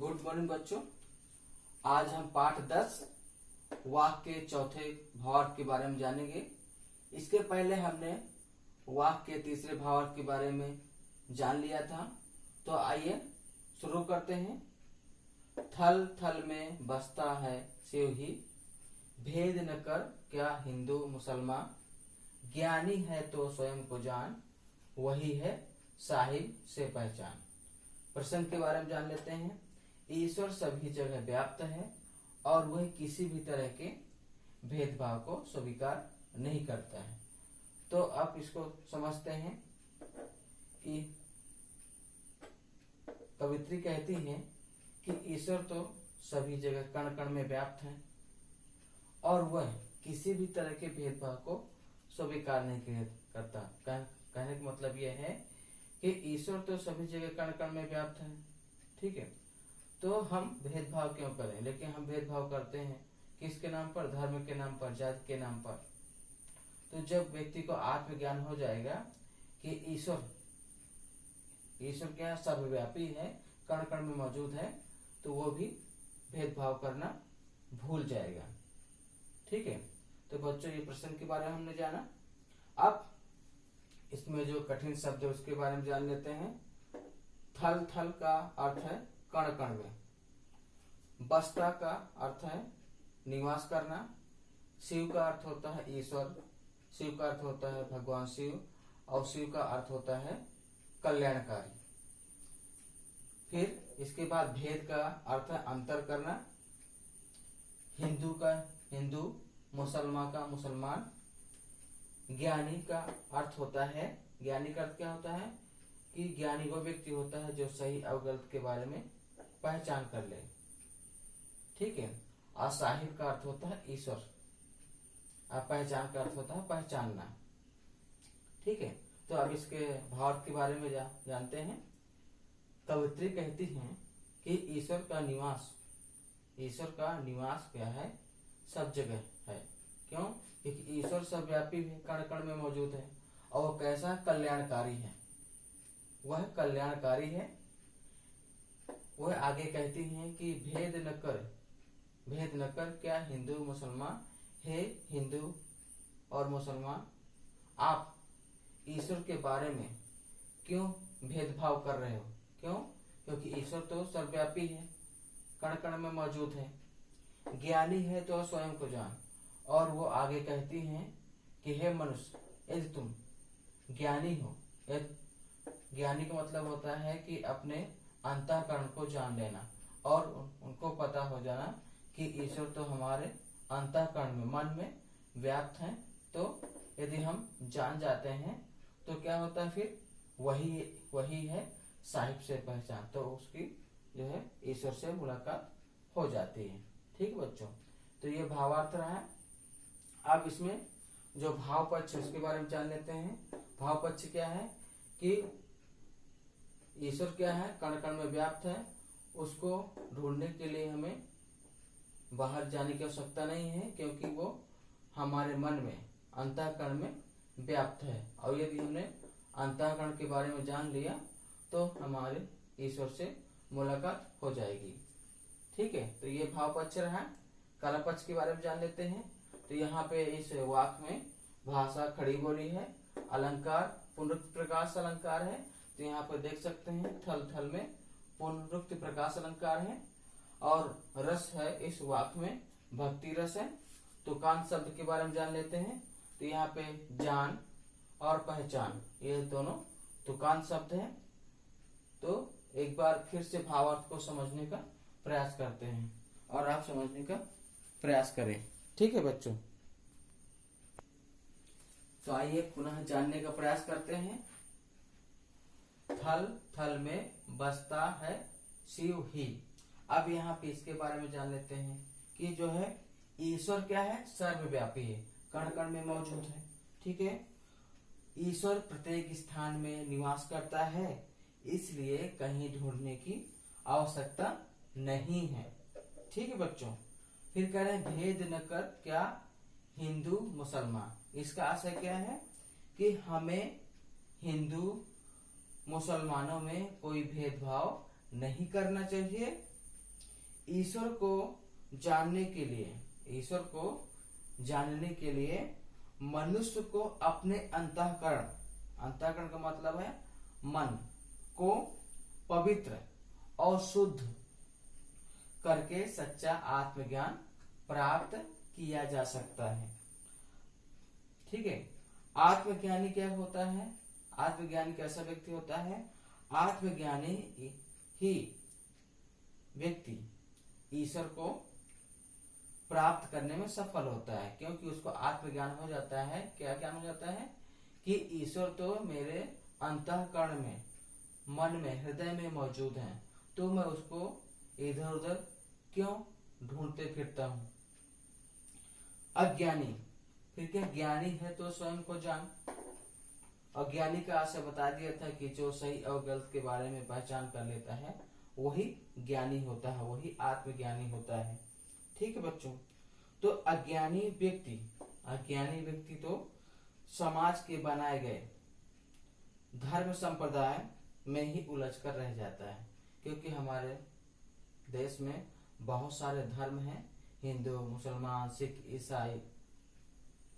Good morning बच्चों। आज हम पाठ 10 वाक्य के चौथे भावार्थ के बारे में जानेंगे। इसके पहले हमने वाक्य के तीसरे भावार्थ के बारे में जान लिया था। तो आइए शुरू करते हैं। थल थल में बसता है शिव ही, भेद न कर क्या हिंदू मुसलमान, ज्ञानी है तो स्वयं को जान, वही है साहिब से पहचान। प्रसंग के बारे में जान लेते हैं। ईश्वर सभी जगह व्याप्त है और वह किसी भी तरह के भेदभाव को स्वीकार नहीं करता है। तो अब इसको समझते हैं कि कवित्री कहती है कि ईश्वर तो सभी जगह कण कण में व्याप्त है और वह किसी भी तरह के भेदभाव को स्वीकार नहीं करता। कहने का मतलब यह है कि ईश्वर तो सभी जगह कण कण में व्याप्त है, ठीक है। तो हम भेदभाव क्यों करें, लेकिन हम भेदभाव करते हैं किसके नाम पर? धर्म के नाम पर, जाति के नाम पर। तो जब व्यक्ति को आत्मज्ञान हो जाएगा कि ईश्वर क्या सर्वव्यापी है, कण कण में मौजूद है, तो वो भी भेदभाव करना भूल जाएगा, ठीक है। तो बच्चों, ये प्रश्न के बारे में हमने जाना। अब इसमें जो कठिन शब्द है उसके बारे में जान लेते हैं। थल थल का अर्थ है कण कण में, बसता का अर्थ है निवास करना, शिव का अर्थ होता है ईश्वर, शिव का अर्थ होता है भगवान शिव, और शिव का अर्थ होता है कल्याणकारी। फिर इसके बाद भेद का अर्थ है अंतर करना, हिंदू का हिंदू, मुसलमान का मुसलमान। ज्ञानी का अर्थ होता है, ज्ञानी का अर्थ क्या होता है कि ज्ञानी वो व्यक्ति होता है जो सही और गलत के बारे में पहचान कर ले, ठीक है। और साहिब का अर्थ होता है ईश्वर, और पहचान का अर्थ होता है पहचानना, ठीक है। तो अब इसके भाव के बारे में जानते हैं। कवित्री कहती हैं कि ईश्वर का निवास क्या है? सब जगह है। क्यों? क्योंकि ईश्वर सर्वव्यापी है, कण कण में मौजूद है, और वो कैसा? कल्याणकारी है। वह कल्याणकारी है। वह आगे कहती हैं कि भेद न कर क्या हिंदू मुसलमान, हे हिंदू और मुसलमान, आप ईश्वर के बारे में क्यों भेदभाव कर रहे हो? क्यों? क्योंकि ईश्वर तो सर्वव्यापी है, कण कण में मौजूद है। ज्ञानी है तो स्वयं को जान। और वो आगे कहती हैं कि हे मनुष्य, यदि तुम ज्ञानी हो, ज्ञानी का मतलब होता है कि अपने अंतःकरण को जान लेना और उनको पता हो जाना कि ईश्वर तो हमारे अंतःकरण में, मन में व्याप्त है। तो यदि हम जान जाते हैं तो क्या होता है? फिर वही है साहिब से पहचान। तो उसकी जो है ईश्वर से मुलाकात हो जाती है, ठीक बच्चों। तो ये भावार्थ रहा। अब इसमें जो भाव पक्ष है उसके बारे में जान लेते हैं। भाव पक्ष क्या है कि ईश्वर क्या है? कण कण में व्याप्त है। उसको ढूंढने के लिए हमें बाहर जाने की आवश्यकता नहीं है, क्योंकि वो हमारे मन में, अंतःकरण में व्याप्त है। और यदि हमने अंतःकरण के बारे में जान लिया तो हमारे ईश्वर से मुलाकात हो जाएगी, ठीक है। तो ये भाव पक्ष रहा। कला पक्ष के बारे में जान लेते हैं। तो यहाँ पे इस वाक्य में भाषा खड़ी बोली है, अलंकार पुनरुक्त प्रकाश अलंकार है। तो यहाँ पे देख सकते हैं थल थल में पुनरुक्त प्रकाश अलंकार है, और रस है इस वाक्य में भक्ति रस है। तुकांत शब्द के बारे में जान लेते हैं। तो यहाँ पे जान और पहचान, ये दोनों तुकांत शब्द है। तो एक बार फिर से भावार्थ को समझने का प्रयास करते हैं और आप समझने का प्रयास करें, ठीक है बच्चों। तो आइए पुनः जानने का प्रयास करते हैं। थल थल में बसता है शिव ही। अब यहाँ पे इसके बारे में जान लेते हैं कि जो है ईश्वर क्या है? सर्वव्यापी है, कण कण में मौजूद है, ठीक है। ईश्वर प्रत्येक स्थान में निवास करता है, इसलिए कहीं ढूंढने की आवश्यकता नहीं है, ठीक है बच्चों। फिर कह रहे हैं भेद न कर क्या हिंदू मुसलमान। इसका आशय क्या है कि हमें हिंदू मुसलमानों में कोई भेदभाव नहीं करना चाहिए, ईश्वर को जानने के लिए, ईश्वर को जानने के लिए मनुष्य को अपने अंतःकरण, अंतःकरण का मतलब है मन को पवित्र और शुद्ध करके सच्चा आत्मज्ञान प्राप्त किया जा सकता है। ठीक है। आत्मज्ञानी क्या होता है? आत्मज्ञानी कैसा व्यक्ति होता है? आत्मज्ञानी ही व्यक्ति ईश्वर को प्राप्त करने में सफल होता है, क्योंकि उसको आत्मज्ञान हो जाता है। क्या ज्ञान हो जाता है? कि ईश्वर तो मेरे अंतःकरण में, मन में, हृदय में मौजूद है, तो मैं उसको इधर उधर क्यों ढूंढते फिरता हूँ। अज्ञानी, फिर क्या? ज्ञानी है तो स्वयं को जान। अज्ञानी का आशय बता दिया था कि जो सही और गलत के बारे में पहचान कर लेता है वही ज्ञानी होता है, वही आत्मज्ञानी होता है। ठीक है बच्चों। तो अज्ञानी व्यक्ति तो समाज के बनाए गए धर्म संप्रदाय में ही उलझ कर रह जाता है, क्योंकि हमारे देश में बहुत सारे धर्म हैं, हिंदू, मुसलमान, सिख, ईसाई,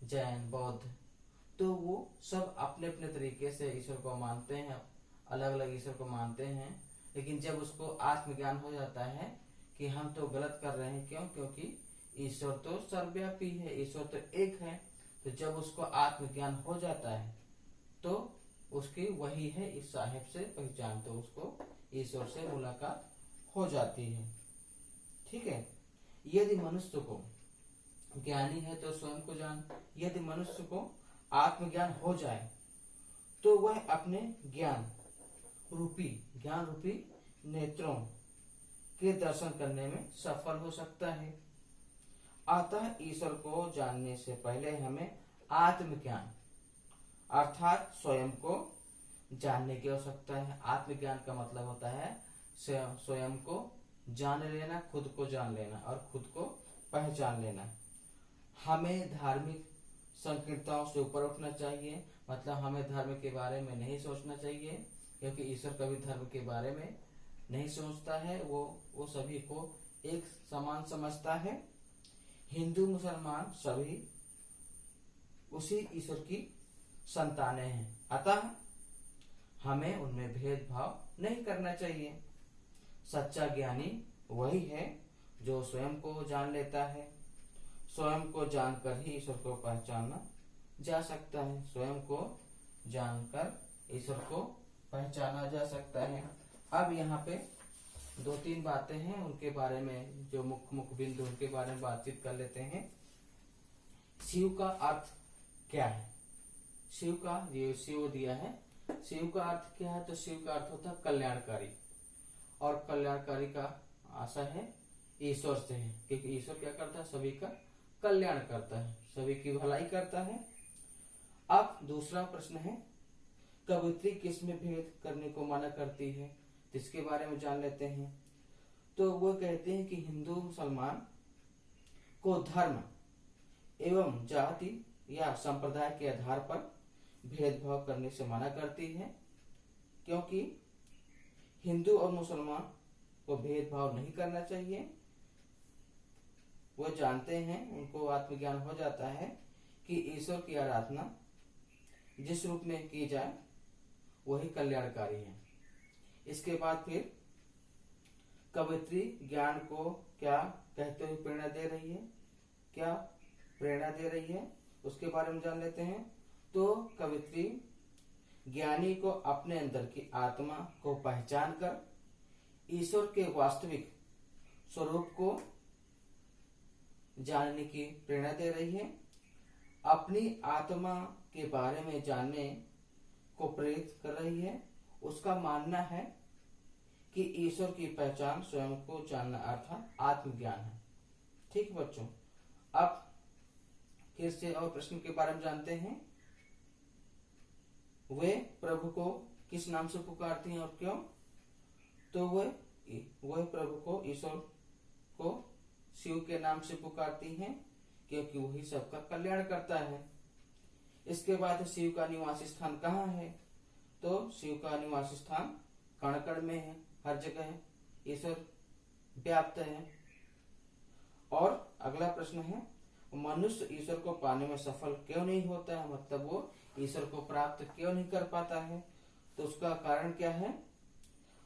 जैन, बौद्ध। तो वो सब अपने अपने तरीके से ईश्वर को मानते हैं, अलग अलग ईश्वर को मानते हैं। लेकिन जब उसको आत्मज्ञान हो जाता है कि हम तो गलत कर रहे हैं, क्यों? क्योंकि ईश्वर तो सर्वव्यापी है, ईश्वर तो एक है। तो जब उसको आत्मज्ञान हो जाता है तो उसकी वही है इस साहिब से पहचान, तो उसको ईश्वर से मुलाकात हो जाती है। ठीक है। यदि मनुष्य को ज्ञानी है तो स्वयं को जान, यदि मनुष्य को आत्मज्ञान हो जाए तो वह अपने ज्ञान रूपी नेत्रों के दर्शन करने में सफल हो सकता है। अतः ईश्वर को जानने से पहले हमें आत्मज्ञान अर्थात स्वयं को जानने की आवश्यकता है। आत्मज्ञान का मतलब होता है स्वयं को जान लेना, खुद को जान लेना और खुद को पहचान लेना। हमें धार्मिक संकीर्णताओं से ऊपर उठना चाहिए, मतलब हमें धर्म के बारे में नहीं सोचना चाहिए, क्योंकि ईश्वर कभी धर्म के बारे में नहीं सोचता है। वो सभी को एक समान समझता है। हिंदू मुसलमान सभी उसी ईश्वर की संतानें हैं, अतः हमें उनमें भेदभाव नहीं करना चाहिए। सच्चा ज्ञानी वही है जो स्वयं को जान लेता है। स्वयं को जानकर ही ईश्वर को पहचाना जा सकता है। स्वयं को जानकर ईश्वर को पहचाना जा सकता है। अब यहाँ पे 2-3 बातें हैं, उनके बारे में जो मुख्य बिंदु उनके बारे में बातचीत कर लेते हैं। शिव का अर्थ क्या है? शिव का ये शिव दिया है, शिव का अर्थ क्या है? तो शिव का अर्थ होता है कल्याणकारी, और कल्याणकारी का आशा है ईश्वर से है, क्योंकि ईश्वर क्या करता है? सभी का कल्याण करता है, सभी की भलाई करता है। अब दूसरा प्रश्न है, कवित्री किस में भेद करने को मना करती है? इसके बारे में जान लेते हैं। तो वो कहते हैं कि हिंदू मुसलमान को धर्म एवं जाति या संप्रदाय के आधार पर भेदभाव करने से मना करती है, क्योंकि हिंदू और मुसलमान को भेदभाव नहीं करना चाहिए। वो जानते हैं, उनको आत्मज्ञान हो जाता है कि ईश्वर की आराधना जिस रूप में की जाए वही कल्याणकारी है। इसके बाद फिर कवित्री ज्ञान को क्या कहते हुए प्रेरणा दे रही है? क्या प्रेरणा दे रही है उसके बारे में जान लेते हैं। तो कवित्री ज्ञानी को अपने अंदर की आत्मा को पहचान कर ईश्वर के वास्तविक स्वरूप को जानने की प्रेरणा दे रही है। अपनी आत्मा के बारे में जानने को प्रेरित कर रही है। उसका मानना है कि ईश्वर की पहचान स्वयं को जानना अर्थात आत्मज्ञान है। ठीक बच्चों, अब फिर से और प्रश्न के बारे में जानते हैं। वे प्रभु को किस नाम से पुकारती हैं और क्यों? तो वह प्रभु को, ईश्वर को शिव के नाम से पुकारती हैं, क्योंकि वही सबका कल्याण करता है। इसके बाद शिव का निवास स्थान कहाँ है? तो शिव का निवास स्थान कण कण में है, हर जगह है। ईश्वर व्याप्त है। और अगला प्रश्न है, मनुष्य ईश्वर को पाने में सफल क्यों नहीं होता है, मतलब वो ईश्वर को प्राप्त क्यों नहीं कर पाता है। तो उसका कारण क्या है,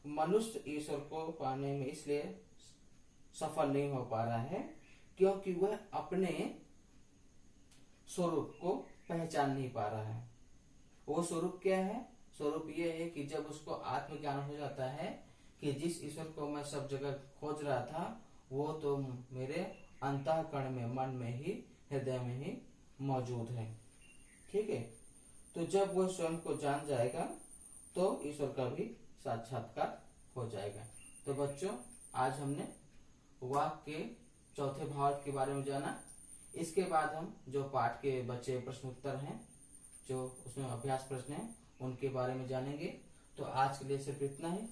मनुष्य ईश्वर को पाने में इसलिए सफल नहीं हो पा रहा है क्योंकि वह अपने स्वरूप को पहचान नहीं पा रहा है। वो स्वरूप क्या है, स्वरूप ये है कि जब उसको आत्मज्ञान हो जाता है कि जिस ईश्वर को मैं सब जगह खोज रहा था वो तो मेरे अंतःकरण में, मन में ही, हृदय में ही मौजूद है। ठीक है, तो जब वह स्वयं को जान जाएगा तो ईश्वर का भी साक्षात्कार हो जाएगा। तो बच्चों, आज हमने वाक्य के चौथे भाव के बारे में जाना। इसके बाद हम जो पाठ के बचे प्रश्न उत्तर हैं, जो उसमें अभ्यास प्रश्न हैं, उनके बारे में जानेंगे। तो आज के लिए सिर्फ इतना ही।